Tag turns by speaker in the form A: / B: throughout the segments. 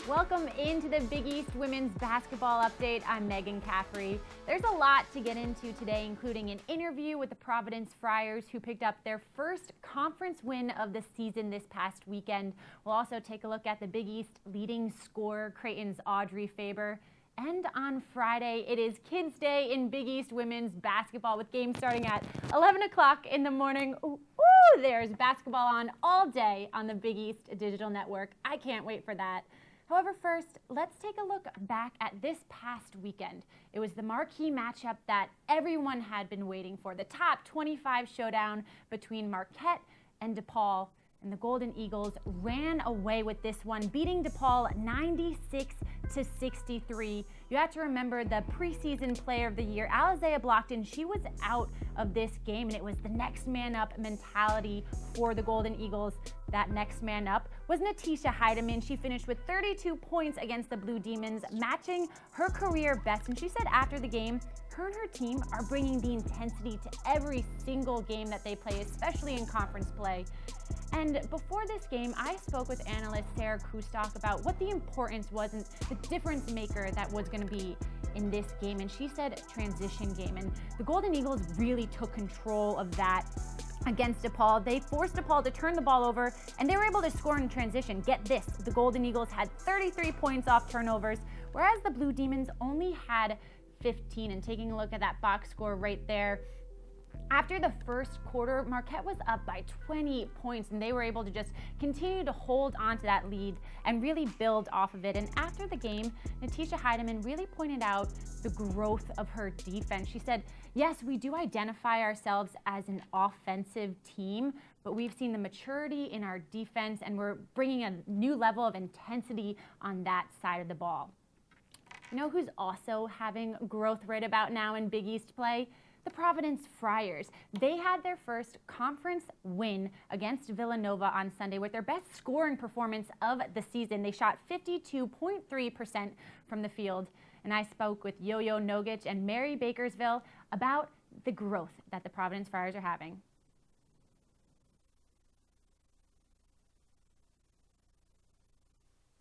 A: Welcome into the Big East Women's Basketball Update. I'm Meghan Caffrey. There's a lot to get into today, including an interview with the Providence Friars, who picked up their first conference win of the season this past weekend. We'll also take a look at the Big East leading scorer, Creighton's Audrey Faber. And on Friday, it is Kids Day in Big East Women's Basketball, with games starting at 11 o'clock in the morning. Ooh, there's basketball on all day on the Big East Digital Network. I can't wait for that. However, first, let's take a look back at this past weekend. It was the marquee matchup that everyone had been waiting for, the top 25 showdown between Marquette and DePaul. And the Golden Eagles ran away with this one, beating DePaul 96-63. You have to remember the preseason player of the year, Alizea Blockton. She was out of this game, and it was the next man up mentality for the Golden Eagles. That next man up was Natisha Heidemann. She finished with 32 points against the Blue Demons, matching her career best. And she said after the game, her and her team are bringing the intensity to every single game that they play, especially in conference play. And before this game, I spoke with analyst Sarah Kustok about what the importance was and the difference maker that was going to be in this game. And she said transition game. And the Golden Eagles really took control of that against DePaul. They forced DePaul to turn the ball over, and they were able to score in transition. Get this, the Golden Eagles had 33 points off turnovers, whereas the Blue Demons only had 15. And taking a look at that box score right there, after the first quarter, Marquette was up by 20 points, and they were able to just continue to hold on to that lead and really build off of it. And after the game, Natisha Heidemann really pointed out the growth of her defense. She said, yes, we do identify ourselves as an offensive team, but we've seen the maturity in our defense, and we're bringing a new level of intensity on that side of the ball. You know who's also having growth right about now in Big East play? The Providence Friars. They had their first conference win against Villanova on Sunday with their best scoring performance of the season. They shot 52.3% from the field. And I spoke with Yoyo Nogic and Mary Baskerville about the growth that the Providence Friars are having.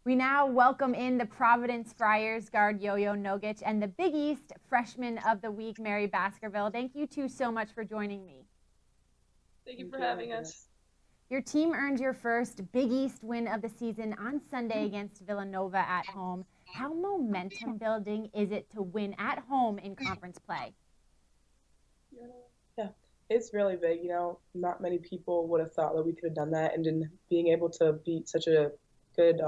A: We now welcome in the Providence Friars guard Yoyo Nogic and the Big East Freshman of the Week, Mary Baskerville. Thank you two so much for joining me.
B: Thank you for having us.
A: Your team earned your first Big East win of the season on Sunday against Villanova at home. How momentum building is it to win at home in conference play?
C: Yeah, it's really big. You know, not many people would have thought that we could have done that, and then being able to beat such a good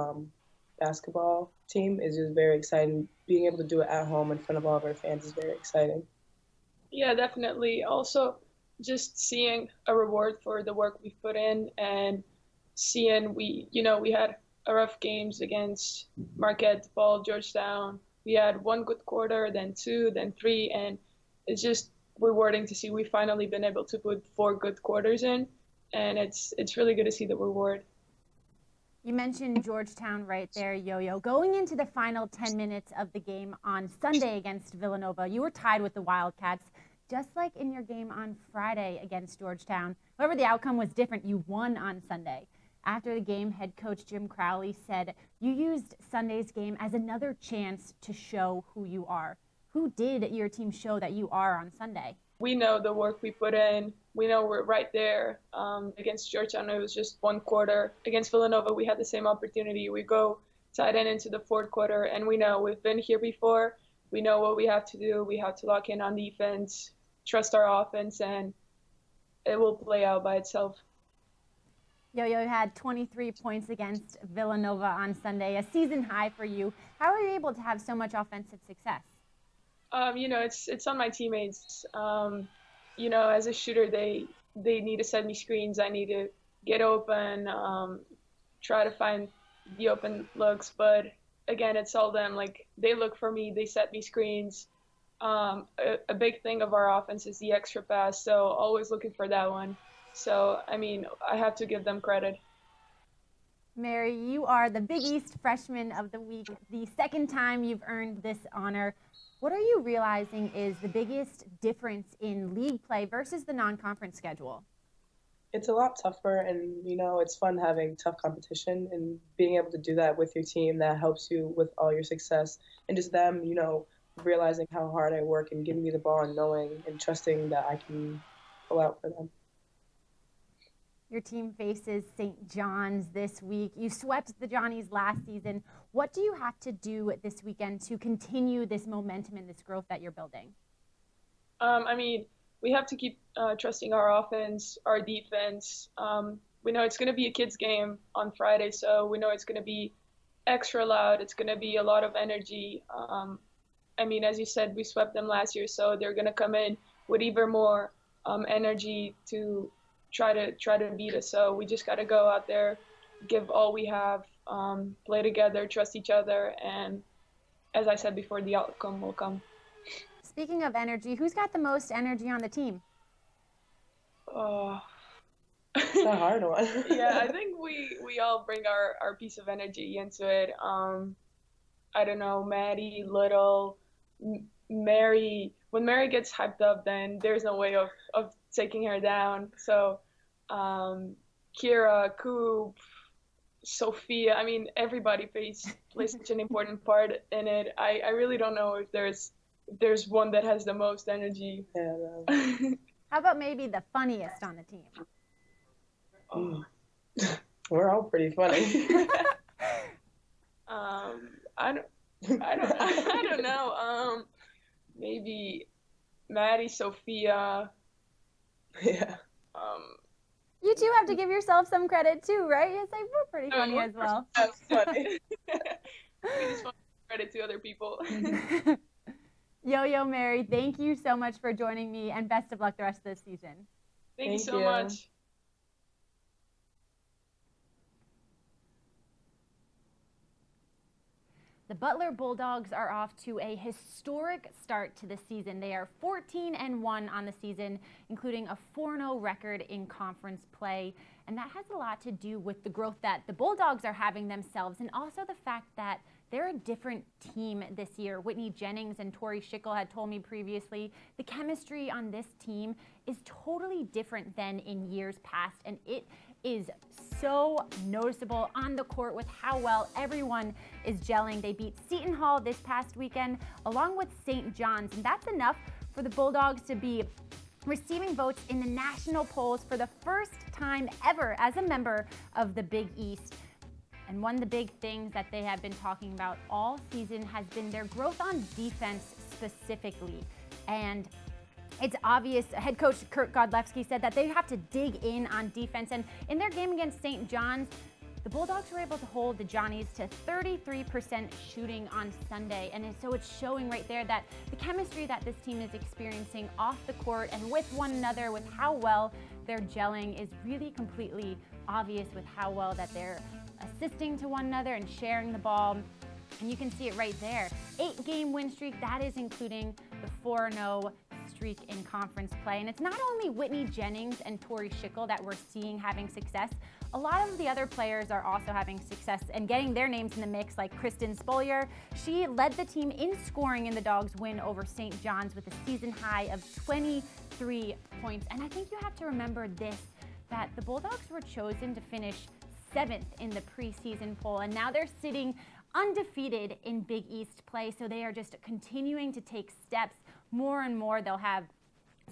C: basketball team is just very exciting. Being able to do it at home in front of all of our fans is very exciting.
B: Yeah, definitely. Also, just seeing a reward for the work we've put in, and seeing we had a rough games against Marquette, DePaul, Georgetown. We had one good quarter, then two, then three, and it's just rewarding to see we've finally been able to put 4 good quarters in, and it's really good to see the reward.
A: You mentioned Georgetown right there, Yo-Yo. Going into the final 10 minutes of the game on Sunday against Villanova, you were tied with the Wildcats, just like in your game on Friday against Georgetown. However, the outcome was different. You won on Sunday. After the game, head coach Jim Crowley said you used Sunday's game as another chance to show who you are. Who did your team show that you are on Sunday?
B: We know the work we put in. We know we're right there. Against Georgetown, it was just one quarter. Against Villanova, we had the same opportunity. We go tight end into the fourth quarter, and we know we've been here before. We know what we have to do. We have to lock in on defense, trust our offense, and it will play out by itself.
A: Yo-Yo had 23 points against Villanova on Sunday, a season high for you. How are you able to have so much offensive success?
B: It's on my teammates. As a shooter, they need to send me screens. I need to get open, try to find the open looks. But again, it's all them. Like, they look for me, they set me screens. A big thing of our offense is the extra pass, so always looking for that one. So, I have to give them credit.
A: Mary, you are the Big East Freshman of the Week, the second time you've earned this honor. What are you realizing is the biggest difference in league play versus the non-conference schedule?
C: It's a lot tougher, and it's fun having tough competition and being able to do that with your team. That helps you with all your success, and just them, realizing how hard I work and giving me the ball and knowing and trusting that I can go out for them.
A: Your team faces St. John's this week. You swept the Johnnies last season. What do you have to do this weekend to continue this momentum and this growth that you're building?
B: I mean, we have to keep trusting our offense, our defense. We know it's going to be a kids game on Friday, so we know it's going to be extra loud. It's going to be a lot of energy. I mean, as you said, we swept them last year, so they're going to come in with even more energy to try to beat us. So we just got to go out there, give all we have, play together, trust each other, and as I said before, the outcome will come.
A: Speaking of energy, who's got the most energy on the team?
C: It's a hard one.
B: Yeah, I think we all bring our piece of energy into it. I don't know, Maddie, Little, Mary. When Mary gets hyped up, then there's no way of taking her down. So, Kira, Coop, Sophia. I mean, everybody plays such an important part in it. I really don't know if there's one that has the most energy.
C: Yeah,
A: no. How about maybe the funniest on the team?
C: Oh. We're all pretty funny.
B: I don't know. Maybe Maddie, Sophia.
C: Yeah.
A: You two have to give yourself some credit too, right? It's like we're pretty funny as well.
C: That's funny.
B: We just want credit to other people.
A: Yo-Yo, Mary, thank you so much for joining me, and best of luck the rest of this season.
B: Thank you so much.
A: The Butler Bulldogs are off to a historic start to the season. They are 14-1 on the season, including a 4-0 record in conference play. And that has a lot to do with the growth that the Bulldogs are having themselves, and also the fact that they're a different team this year. Whitney Jennings and Tori Schickel had told me previously, the chemistry on this team is totally different than in years past, and it is so noticeable on the court with how well everyone is gelling. They beat Seton Hall this past weekend along with St. John's, and that's enough for the Bulldogs to be receiving votes in the national polls for the first time ever as a member of the Big East. And one of the big things that they have been talking about all season has been their growth on defense specifically. And it's obvious, head coach Kurt Godlewski said that they have to dig in on defense. And in their game against St. John's, the Bulldogs were able to hold the Johnnies to 33% shooting on Sunday. And so it's showing right there that the chemistry that this team is experiencing off the court and with one another, with how well they're gelling, is really completely obvious with how well that they're assisting to one another and sharing the ball. And you can see it right there. 8-game win streak, that is including the 4-0 streak in conference play. And it's not only Whitney Jennings and Tori Schickel that we're seeing having success. A lot of the other players are also having success and getting their names in the mix, like Kristen Spolier. She led the team in scoring in the Dogs' win over St. John's with a season high of 23 points. And I think you have to remember this, that the Bulldogs were chosen to finish 7th in the preseason poll, and now they're sitting undefeated in Big East play, so they are just continuing to take steps more and more. They'll have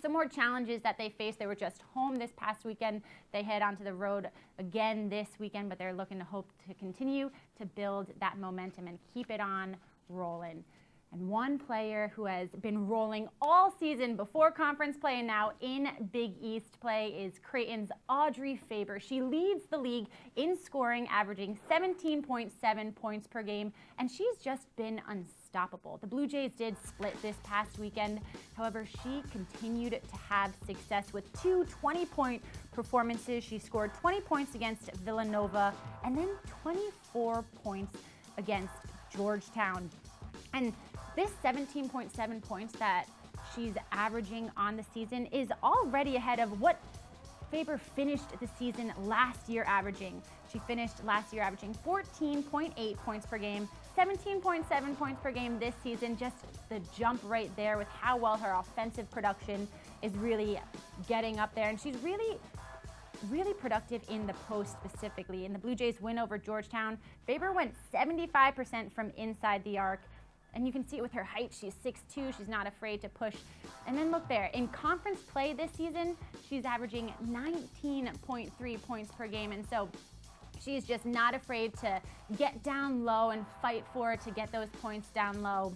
A: some more challenges that they face. They were just home this past weekend. They head onto the road again this weekend, but they're looking to hope to continue to build that momentum and keep it on rolling. And one player who has been rolling all season before conference play and now in Big East play is Creighton's Audrey Faber. She leads the league in scoring, averaging 17.7 points per game, and she's just been unstoppable. The Blue Jays did split this past weekend. However, she continued to have success with 2 20-point performances. She scored 20 points against Villanova and then 24 points against Georgetown. And this 17.7 points that she's averaging on the season is already ahead of what Faber finished the season last year averaging. She finished last year averaging 14.8 points per game, 17.7 points per game this season. Just the jump right there with how well her offensive production is really getting up there. And she's really really productive in the post specifically. In the Blue Jays win over Georgetown, Faber went 75% from inside the arc. And you can see it with her height. She's 6'2". She's not afraid to push. And then look there. In conference play this season, she's averaging 19.3 points per game. And so she's just not afraid to get down low and fight for it to get those points down low.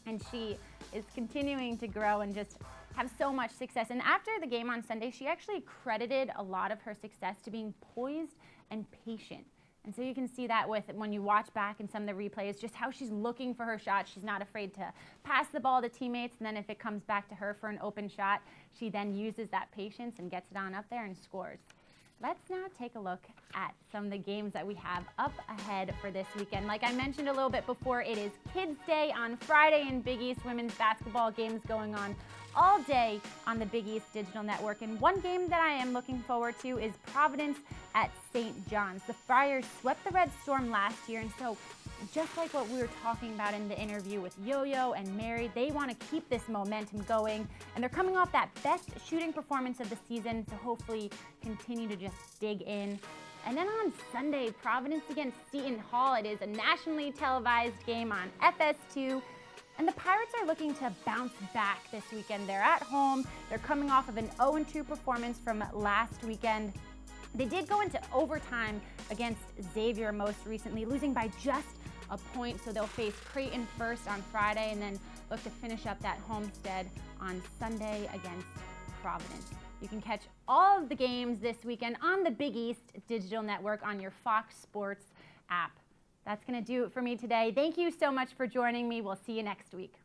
A: And she is continuing to grow and just have so much success. And after the game on Sunday, she actually credited a lot of her success to being poised and patient. And so you can see that with when you watch back in some of the replays, just how she's looking for her shot. She's not afraid to pass the ball to teammates, and then if it comes back to her for an open shot, she then uses that patience and gets it on up there and scores. Let's now take a look at some of the games that we have up ahead for this weekend. Like I mentioned a little bit before, it is Kids Day on Friday in Big East women's basketball games going on all day on the Big East Digital Network. And one game that I am looking forward to is Providence at St. John's. The Friars swept the Red Storm last year, and so just like what we were talking about in the interview with Yo-Yo and Mary, they want to keep this momentum going, and they're coming off that best shooting performance of the season, so hopefully continue to just dig in. And then on Sunday, Providence against Seton Hall. It is a nationally televised game on FS2. And the Pirates are looking to bounce back this weekend. They're at home. They're coming off of an 0-2 performance from last weekend. They did go into overtime against Xavier most recently, losing by just a point. So they'll face Creighton first on Friday and then look to finish up that homestead on Sunday against Providence. You can catch all of the games this weekend on the Big East Digital Network on your Fox Sports app. That's going to do it for me today. Thank you so much for joining me. We'll see you next week.